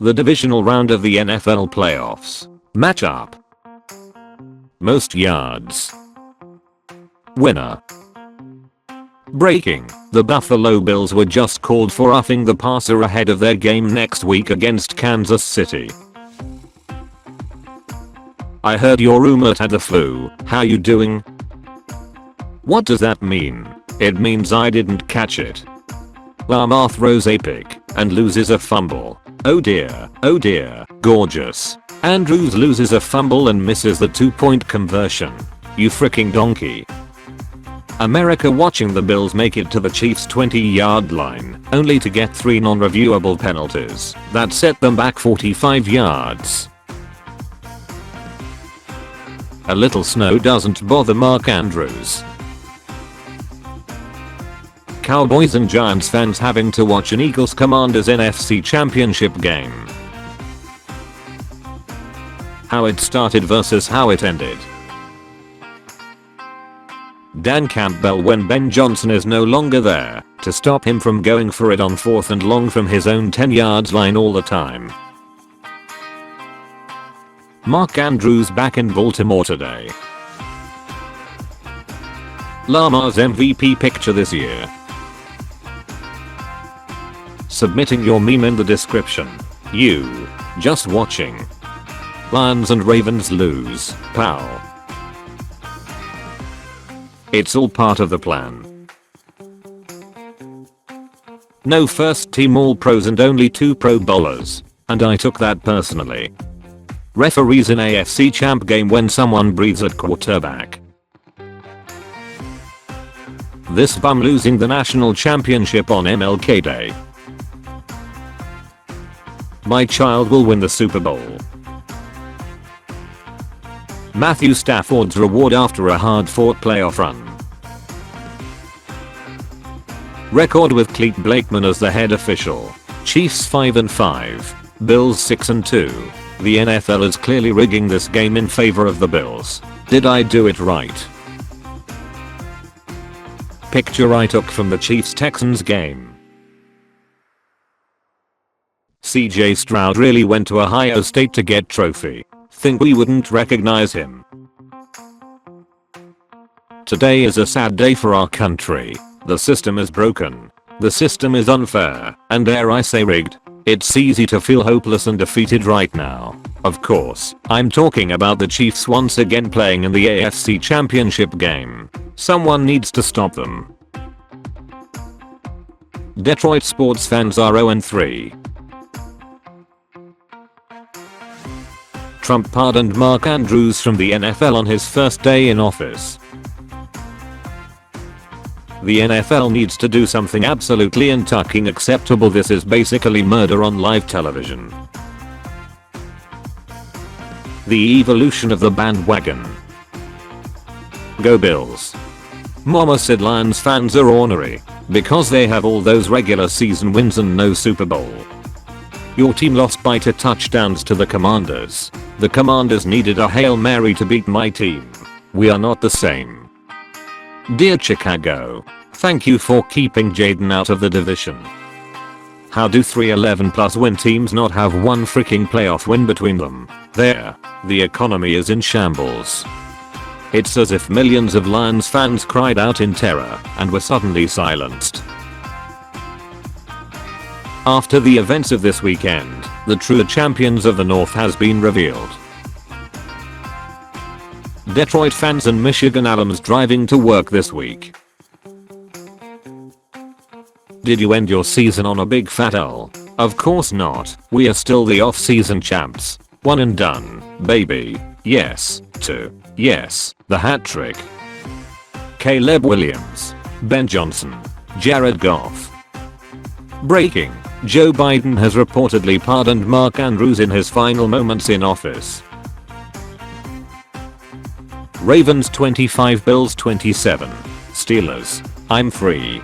The divisional round of the NFL playoffs. Matchup. Most yards. Winner. Breaking. The Buffalo Bills were just called for roughing the passer ahead of their game next week against Kansas City. I heard your roommate had the flu. How you doing? What does that mean? It means I didn't catch it. Lamar throws a pick and loses a fumble. Oh dear, gorgeous. Andrews loses a fumble and misses the 2-point conversion. You freaking donkey. America watching the Bills make it to the Chiefs' 20-yard line, only to get 3 non-reviewable penalties that set them back 45 yards. A little snow doesn't bother Mark Andrews. Cowboys and Giants fans having to watch an Eagles-Commanders NFC Championship game. How it started versus how it ended. Dan Campbell when Ben Johnson is no longer there to stop him from going for it on 4th and long from his own 10 yards line all the time. Mark Andrews back in Baltimore today. Lamar's MVP picture this year. Submitting your meme in the description. You. Just watching. Lions and Ravens lose. Pow. It's all part of the plan. No first team all pros and only 2 pro bowlers. And I took that personally. Referees in AFC champ game when someone breathes at quarterback. This bum losing the national championship on MLK Day. My child will win the Super Bowl. Matthew Stafford's reward after a hard-fought playoff run. Record with Clete Blakeman as the head official. Chiefs 5-5. Bills 6-2. The NFL is clearly rigging this game in favor of the Bills. Did I do it right? Picture I took from the Chiefs-Texans game. CJ Stroud really went to Ohio State to get trophy. Think we wouldn't recognize him. Today is a sad day for our country. The system is broken. The system is unfair, and dare I say rigged. It's easy to feel hopeless and defeated right now. Of course, I'm talking about the Chiefs once again playing in the AFC Championship game. Someone needs to stop them. Detroit sports fans are 0-3. Trump pardoned Mark Andrews from the NFL on his first day in office. The NFL needs to do something absolutely unfucking acceptable. This is basically murder on live television. The evolution of the bandwagon. Go Bills. Mama said Lions fans are ornery because they have all those regular season wins and no Super Bowl. Your team lost by 2 touchdowns to the Commanders. The Commanders needed a Hail Mary to beat my team. We are not the same. Dear Chicago, thank you for keeping Jaden out of the division. How do 3 11+ win teams not have one freaking playoff win between them? The economy is in shambles. It's as if millions of Lions fans cried out in terror and were suddenly silenced. After the events of this weekend, the true champions of the North has been revealed. Detroit fans and Michigan alums driving to work this week. Did you end your season on a big fat L? Of course not. We are still the off-season champs. One and done, baby. Yes. 2. Yes. The hat trick. Caleb Williams. Ben Johnson. Jared Goff. Breaking. Joe Biden has reportedly pardoned Mark Andrews in his final moments in office. Ravens 25 Bills 27. Steelers. I'm free.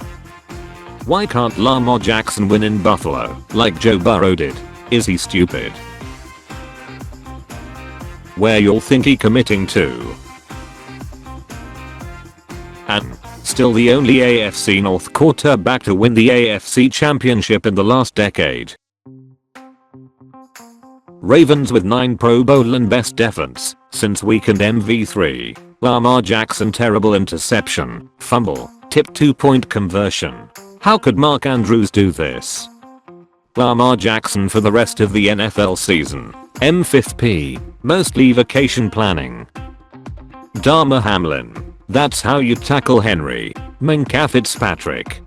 Why can't Lamar Jackson win in Buffalo like Joe Burrow did? Is he stupid? Where y'all think he committing to? And still the only AFC North quarterback to win the AFC Championship in the last decade. Ravens with 9 Pro Bowl and best defense since weekend MV3. Lamar Jackson terrible interception, fumble, tip 2-point conversion. How could Mark Andrews do this? Lamar Jackson for the rest of the NFL season. M5P, mostly vacation planning. Dharma Hamlin, that's how you tackle Henry. Minka Fitzpatrick.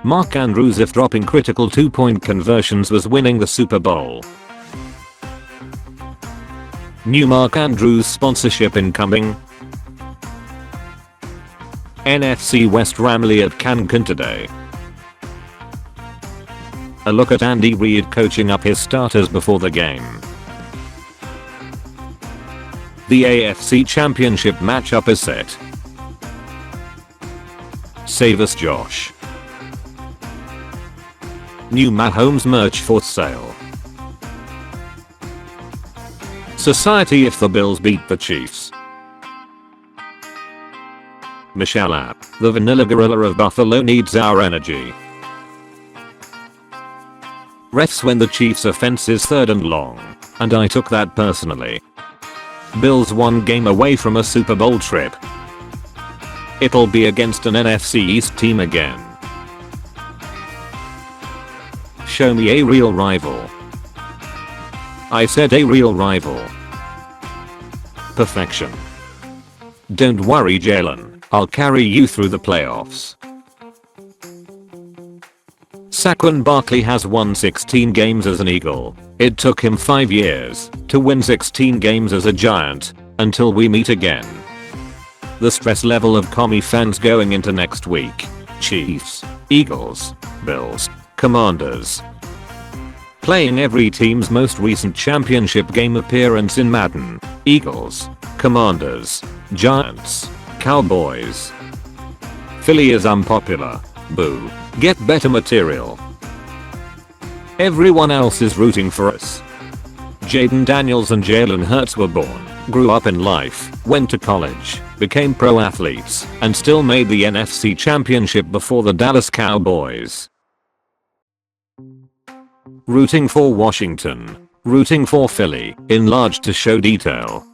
Mark Andrews if dropping critical 2-point conversions was winning the Super Bowl. New Mark Andrews sponsorship incoming. NFC West Ramley at Cancun today. A look at Andy Reid coaching up his starters before the game. The AFC Championship matchup is set. Save us Josh. New Mahomes merch for sale. Society if the Bills beat the Chiefs. Michelle App, the vanilla gorilla of Buffalo needs our energy. Refs when the Chiefs' offense is 3rd and long, and I took that personally. Bills 1 game away from a Super Bowl trip. It'll be against an NFC East team again. Show me a real rival. I said a real rival. Perfection. Don't worry Jalen, I'll carry you through the playoffs. Saquon Barkley has won 16 games as an Eagle. It took him 5 years to win 16 games as a Giant, until we meet again. The stress level of commie fans going into next week. Chiefs, Eagles, Bills, Commanders. Playing every team's most recent championship game appearance in Madden. Eagles, Commanders, Giants, Cowboys. Philly is unpopular. Boo. Get better material. Everyone else is rooting for us. Jaden Daniels and Jalen Hurts were born, grew up in life, went to college, became pro athletes, and still made the NFC Championship before the Dallas Cowboys. Rooting for Washington. Rooting for Philly, enlarged to show detail.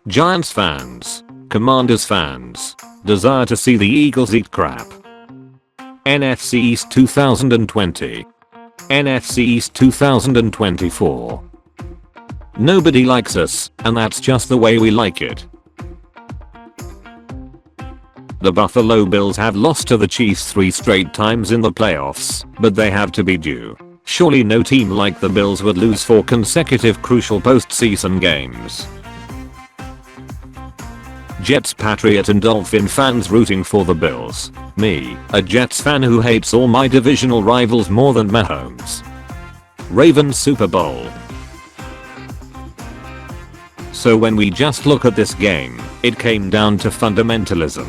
Giants fans. Commanders fans. Desire to see the Eagles eat crap. NFC East 2020. NFC East 2024. Nobody likes us, and that's just the way we like it. The Buffalo Bills have lost to the Chiefs 3 straight times in the playoffs, but they have to be due. Surely no team like the Bills would lose 4 consecutive crucial postseason games. Jets, Patriot and Dolphin fans rooting for the Bills. Me, a Jets fan who hates all my divisional rivals more than Mahomes. Ravens Super Bowl. So when we just look at this game, it came down to fundamentalism.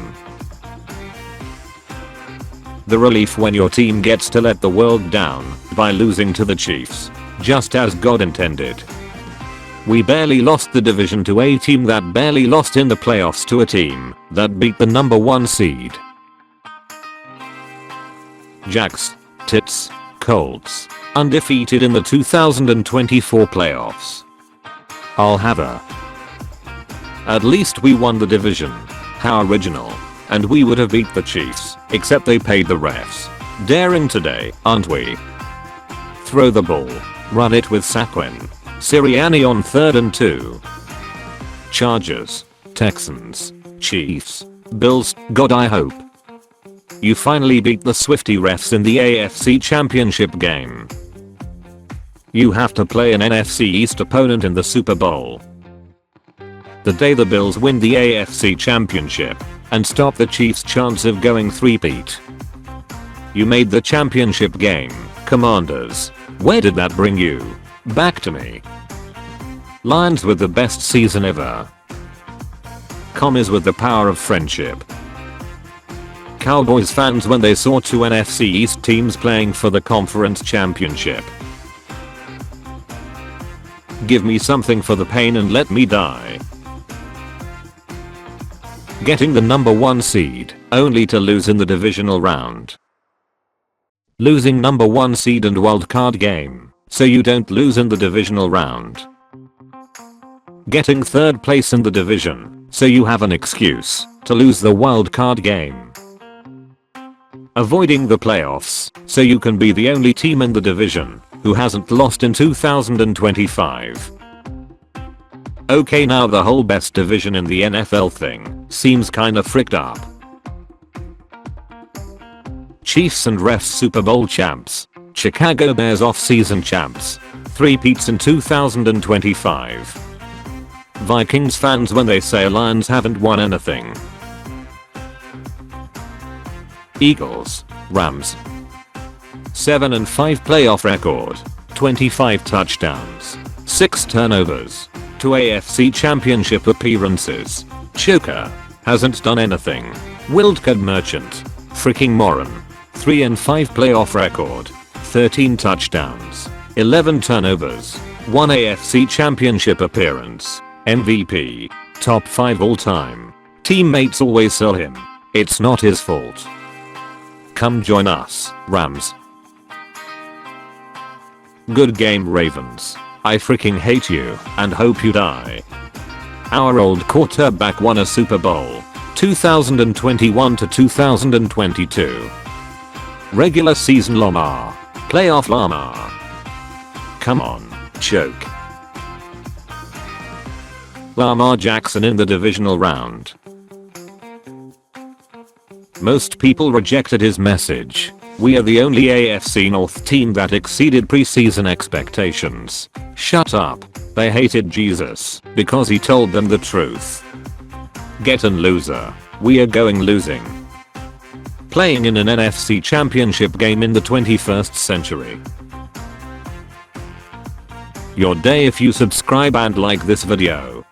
The relief when your team gets to let the world down by losing to the Chiefs, just as God intended. We barely lost the division to a team that barely lost in the playoffs to a team that beat the number 1 seed. Jags, Tits, Colts, undefeated in the 2024 playoffs. I'll have a. At least we won the division. How original. And we would have beat the Chiefs, except they paid the refs. Daring today, aren't we? Throw the ball. Run it with Saquon. Sirianni on 3rd and 2. Chargers, Texans, Chiefs, Bills, God I hope. You finally beat the Swiftie refs in the AFC Championship game. You have to play an NFC East opponent in the Super Bowl. The day the Bills win the AFC Championship and stop the Chiefs' chance of going three-peat. You made the championship game, Commanders. Where did that bring you? Back to me. Lions with the best season ever. Commies with the power of friendship. Cowboys fans when they saw 2 NFC East teams playing for the conference championship. Give me something for the pain and let me die. Getting the number 1 seed, only to lose in the divisional round. Losing number 1 seed and wildcard game, so you don't lose in the divisional round. Getting third place in the division, so you have an excuse to lose the wild card game. Avoiding the playoffs, so you can be the only team in the division who hasn't lost in 2025. Okay, now the whole best division in the NFL thing seems kinda fricked up. Chiefs and refs Super Bowl champs. Chicago Bears offseason champs. Three-peats in 2025. Vikings fans when they say Lions haven't won anything. Eagles, Rams. 7-5 playoff record. 25 touchdowns. 6 turnovers. 2 AFC championship appearances. Choker. Hasn't done anything. Wildcard merchant. Freaking moron. 3-5 playoff record. 13 touchdowns. 11 turnovers. 1 AFC championship appearance. MVP. Top 5 all time. Teammates always sell him. It's not his fault. Come join us, Rams. Good game, Ravens. I freaking hate you and hope you die. Our old quarterback won a Super Bowl. 2021 to 2022. Regular season Lamar. Playoff Lamar. Come on, choke. Lamar Jackson in the divisional round. Most people rejected his message. We are the only AFC North team that exceeded preseason expectations. Shut up. They hated Jesus because he told them the truth. Get an loser. We are going losing. Playing in an NFC championship game in the 21st century. Your day if you subscribe and like this video.